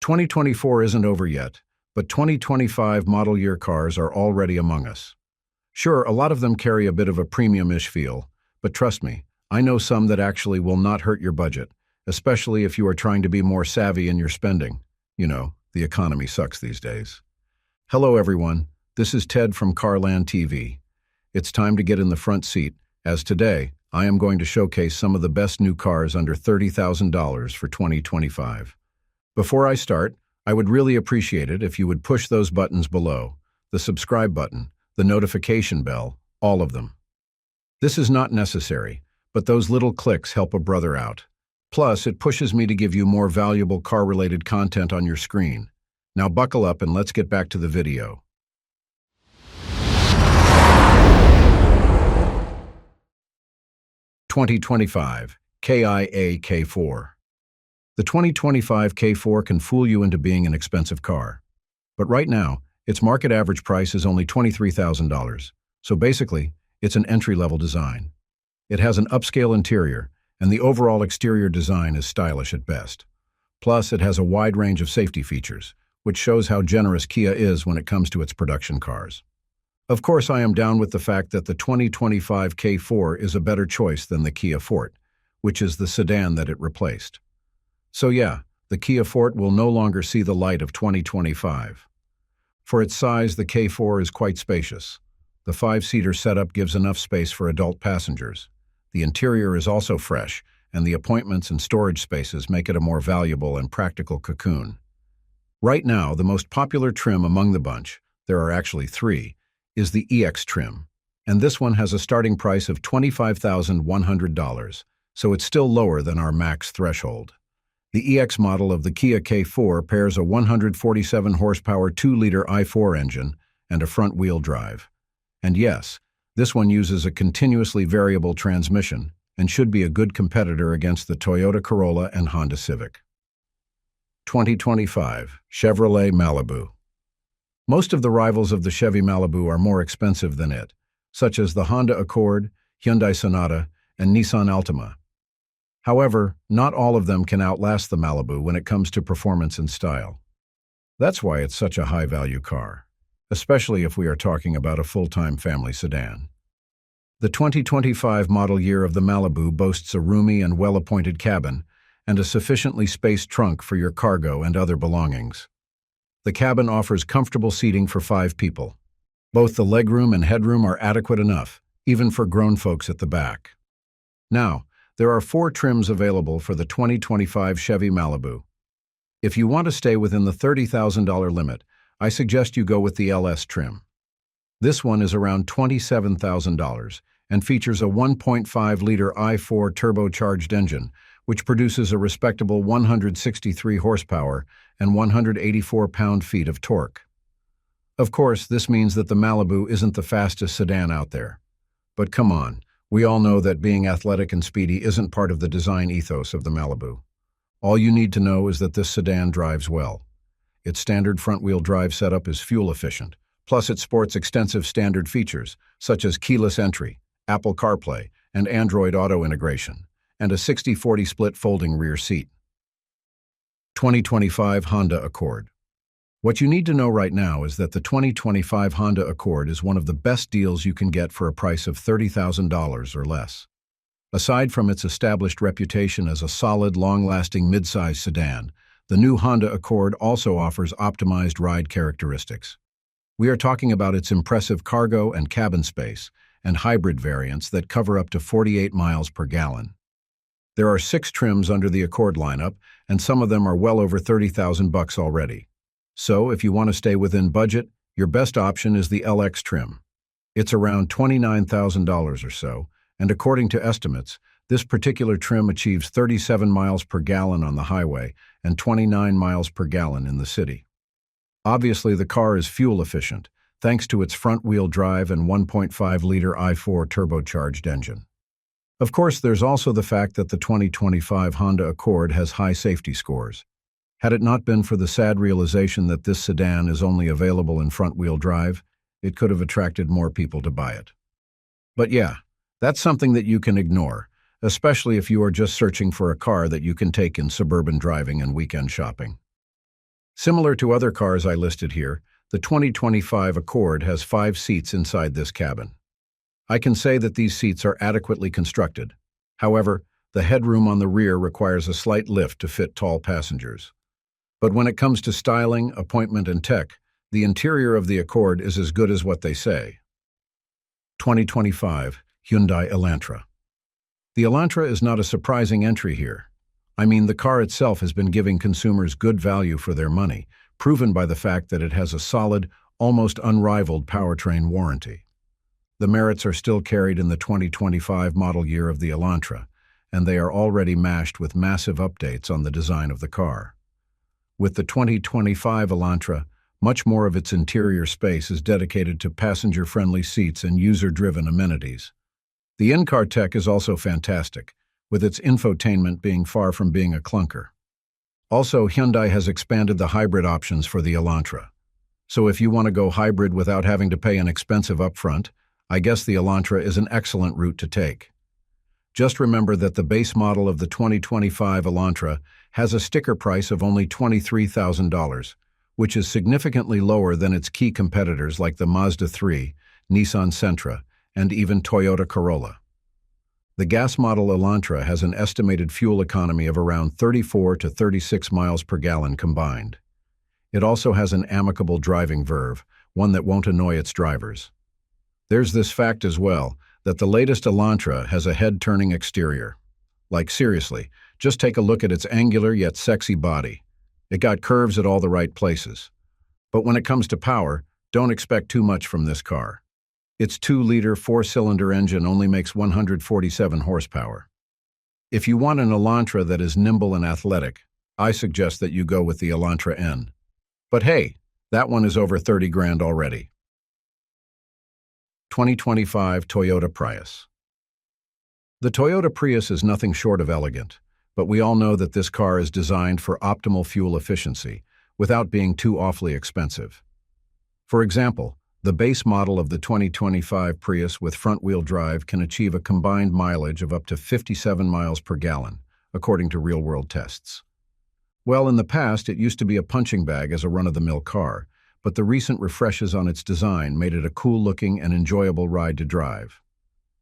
2024 isn't over yet, but 2025 model year cars are already among us. Sure, a lot of them carry a bit of a premium-ish feel, but trust me, I know some that actually will not hurt your budget, especially if you are trying to be more savvy in your spending. You know, the economy sucks these days. Hello everyone, this is Ted from CarlandTV. It's time to get in the front seat, as today, I am going to showcase some of the best new cars under $30,000 for 2025. Before I start, I would really appreciate it if you would push those buttons below, the subscribe button, the notification bell, all of them. This is not necessary, but those little clicks help a brother out. Plus, it pushes me to give you more valuable car-related content on your screen. Now buckle up and let's get back to the video. (2025) Kia K4. The 2025 K4 can fool you into being an expensive car. But right now, its market average price is only $23,000, so basically, it's an entry-level design. It has an upscale interior, and the overall exterior design is stylish at best. Plus, it has a wide range of safety features, which shows how generous Kia is when it comes to its production cars. Of course, I am down with the fact that the 2025 K4 is a better choice than the Kia Forte, which is the sedan that it replaced. So yeah, the Kia Forte will no longer see the light of 2025. For its size, the K4 is quite spacious. The 5-seater setup gives enough space for adult passengers. The interior is also fresh, and the appointments and storage spaces make it a more valuable and practical cocoon. Right now, the most popular trim among the bunch, there are actually 3, is the EX trim, and this one has a starting price of $25,100, so it's still lower than our max threshold. The EX model of the Kia K4 pairs a 147 horsepower 2-liter i4 engine and a front-wheel drive. And yes, this one uses a continuously variable transmission and should be a good competitor against the Toyota Corolla and Honda Civic. 2025 Chevrolet Malibu. Most of the rivals of the Chevy Malibu are more expensive than it, such as the Honda Accord, Hyundai Sonata, and Nissan Altima. However, not all of them can outlast the Malibu when it comes to performance and style. That's why it's such a high-value car, especially if we are talking about a full-time family sedan. The 2025 model year of the Malibu boasts a roomy and well-appointed cabin and a sufficiently spaced trunk for your cargo and other belongings. The cabin offers comfortable seating for 5 people. Both the legroom and headroom are adequate enough, even for grown folks at the back. Now, there are 4 trims available for the 2025 Chevy Malibu. If you want to stay within the $30,000 limit, I suggest you go with the LS trim. This one is around $27,000 and features a 1.5-liter i4 turbocharged engine, which produces a respectable 163 horsepower and 184 pound-feet of torque. Of course, this means that the Malibu isn't the fastest sedan out there. But come on, we all know that being athletic and speedy isn't part of the design ethos of the Malibu. All you need to know is that this sedan drives well. Its standard front-wheel drive setup is fuel-efficient, plus it sports extensive standard features, such as keyless entry, Apple CarPlay, and Android Auto integration, and a 60/40 split folding rear seat. 2025 Honda Accord. What you need to know right now is that the 2025 Honda Accord is one of the best deals you can get for a price of $30,000 or less. Aside from its established reputation as a solid, long-lasting mid-size sedan, the new Honda Accord also offers optimized ride characteristics. We are talking about its impressive cargo and cabin space and hybrid variants that cover up to 48 miles per gallon. There are 6 trims under the Accord lineup, and some of them are well over $30,000 already. So, if you want to stay within budget, your best option is the LX trim. It's around $29,000 or so, and according to estimates, this particular trim achieves 37 miles per gallon on the highway and 29 miles per gallon in the city. Obviously, the car is fuel efficient, thanks to its front-wheel drive and 1.5-liter i4 turbocharged engine. Of course, there's also the fact that the 2025 Honda Accord has high safety scores. Had it not been for the sad realization that this sedan is only available in front-wheel drive, it could have attracted more people to buy it. But yeah, that's something that you can ignore, especially if you are just searching for a car that you can take in suburban driving and weekend shopping. Similar to other cars I listed here, the 2025 Accord has 5 seats inside this cabin. I can say that these seats are adequately constructed. However, the headroom on the rear requires a slight lift to fit tall passengers. But when it comes to styling, appointment, and tech, the interior of the Accord is as good as what they say. 2025 Hyundai Elantra. The Elantra is not a surprising entry here. I mean, the car itself has been giving consumers good value for their money, proven by the fact that it has a solid, almost unrivaled powertrain warranty. The merits are still carried in the 2025 model year of the Elantra, and they are already mashed with massive updates on the design of the car. With the 2025 Elantra, much more of its interior space is dedicated to passenger-friendly seats and user-driven amenities. The in-car tech is also fantastic, with its infotainment being far from being a clunker. Also, Hyundai has expanded the hybrid options for the Elantra. So if you want to go hybrid without having to pay an expensive upfront, I guess the Elantra is an excellent route to take. Just remember that the base model of the 2025 Elantra has a sticker price of only $23,000, which is significantly lower than its key competitors like the Mazda 3, Nissan Sentra, and even Toyota Corolla. The gas model Elantra has an estimated fuel economy of around 34 to 36 miles per gallon combined. It also has an amicable driving verve, one that won't annoy its drivers. There's this fact as well, that the latest Elantra has a head-turning exterior. Like seriously, just take a look at its angular yet sexy body. It got curves at all the right places. But when it comes to power, don't expect too much from this car. Its 2-liter 4-cylinder engine only makes 147 horsepower. If you want an Elantra that is nimble and athletic, I suggest that you go with the Elantra N. But hey, that one is over 30 grand already. 2025 Toyota Prius. The Toyota Prius is nothing short of elegant, but we all know that this car is designed for optimal fuel efficiency without being too awfully expensive. For example, the base model of the 2025 Prius with front-wheel drive can achieve a combined mileage of up to 57 miles per gallon, according to real-world tests. Well, in the past, it used to be a punching bag as a run-of-the-mill car, but the recent refreshes on its design made it a cool-looking and enjoyable ride to drive.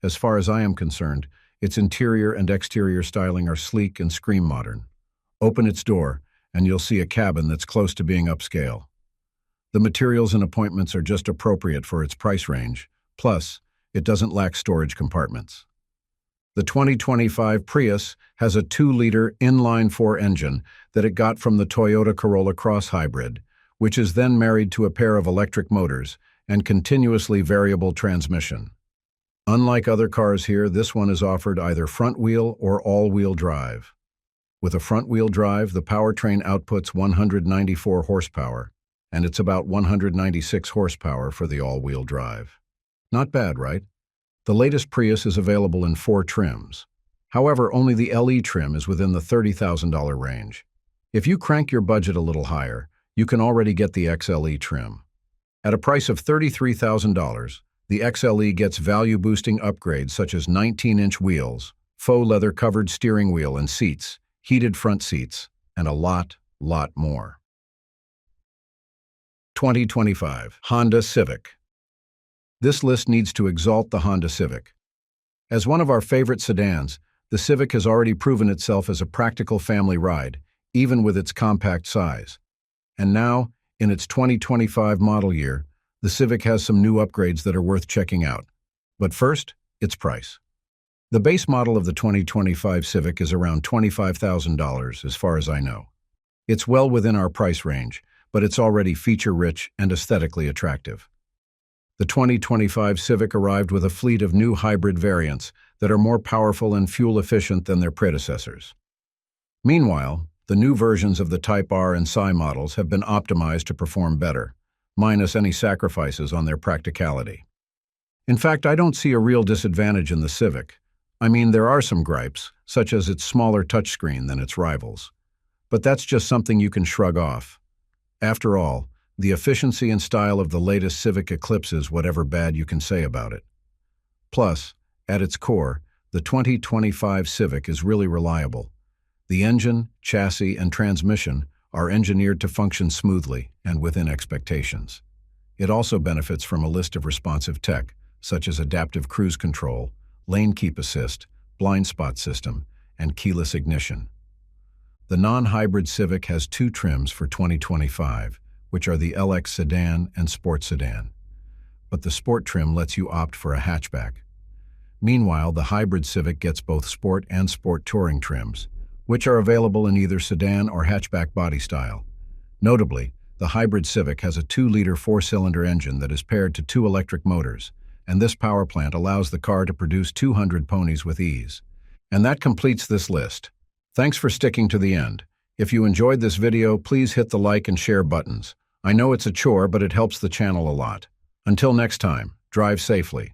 As far as I am concerned, its interior and exterior styling are sleek and scream modern. Open its door, and you'll see a cabin that's close to being upscale. The materials and appointments are just appropriate for its price range, plus, it doesn't lack storage compartments. The 2025 Prius has a 2-liter inline-4 engine that it got from the Toyota Corolla Cross Hybrid, which is then married to a pair of electric motors and continuously variable transmission. Unlike other cars here, this one is offered either front-wheel or all-wheel drive. With a front-wheel drive, the powertrain outputs 194 horsepower, and it's about 196 horsepower for the all-wheel drive. Not bad, right? The latest Prius is available in 4 trims. However, only the LE trim is within the $30,000 range. If you crank your budget a little higher, you can already get the XLE trim. At a price of $33,000, the XLE gets value-boosting upgrades such as 19-inch wheels, faux leather-covered steering wheel and seats, heated front seats, and a lot more. 2025 Honda Civic. This list needs to exalt the Honda Civic. As one of our favorite sedans, the Civic has already proven itself as a practical family ride, even with its compact size. And now, in its 2025 model year, the Civic has some new upgrades that are worth checking out. But first, its price. The base model of the 2025 Civic is around $25,000 as far as I know. It's well within our price range, but it's already feature-rich and aesthetically attractive. The 2025 Civic arrived with a fleet of new hybrid variants that are more powerful and fuel-efficient than their predecessors. Meanwhile, the new versions of the Type R and Psi models have been optimized to perform better, minus any sacrifices on their practicality. In fact, I don't see a real disadvantage in the Civic. I mean, there are some gripes, such as its smaller touchscreen than its rivals. But that's just something you can shrug off. After all, the efficiency and style of the latest Civic eclipses whatever bad you can say about it. Plus, at its core, the 2025 Civic is really reliable. The engine, chassis, and transmission are engineered to function smoothly and within expectations. It also benefits from a list of responsive tech, such as adaptive cruise control, lane keep assist, blind spot system, and keyless ignition. The non-hybrid Civic has two trims for 2025, which are the LX sedan and Sport sedan. But the Sport trim lets you opt for a hatchback. Meanwhile, the hybrid Civic gets both Sport and Sport Touring trims, which are available in either sedan or hatchback body style. Notably, the hybrid Civic has a 2-liter 4-cylinder engine that is paired to 2 electric motors, and this power plant allows the car to produce 200 ponies with ease. And that completes this list. Thanks for sticking to the end. If you enjoyed this video, please hit the like and share buttons. I know it's a chore, but it helps the channel a lot. Until next time, drive safely.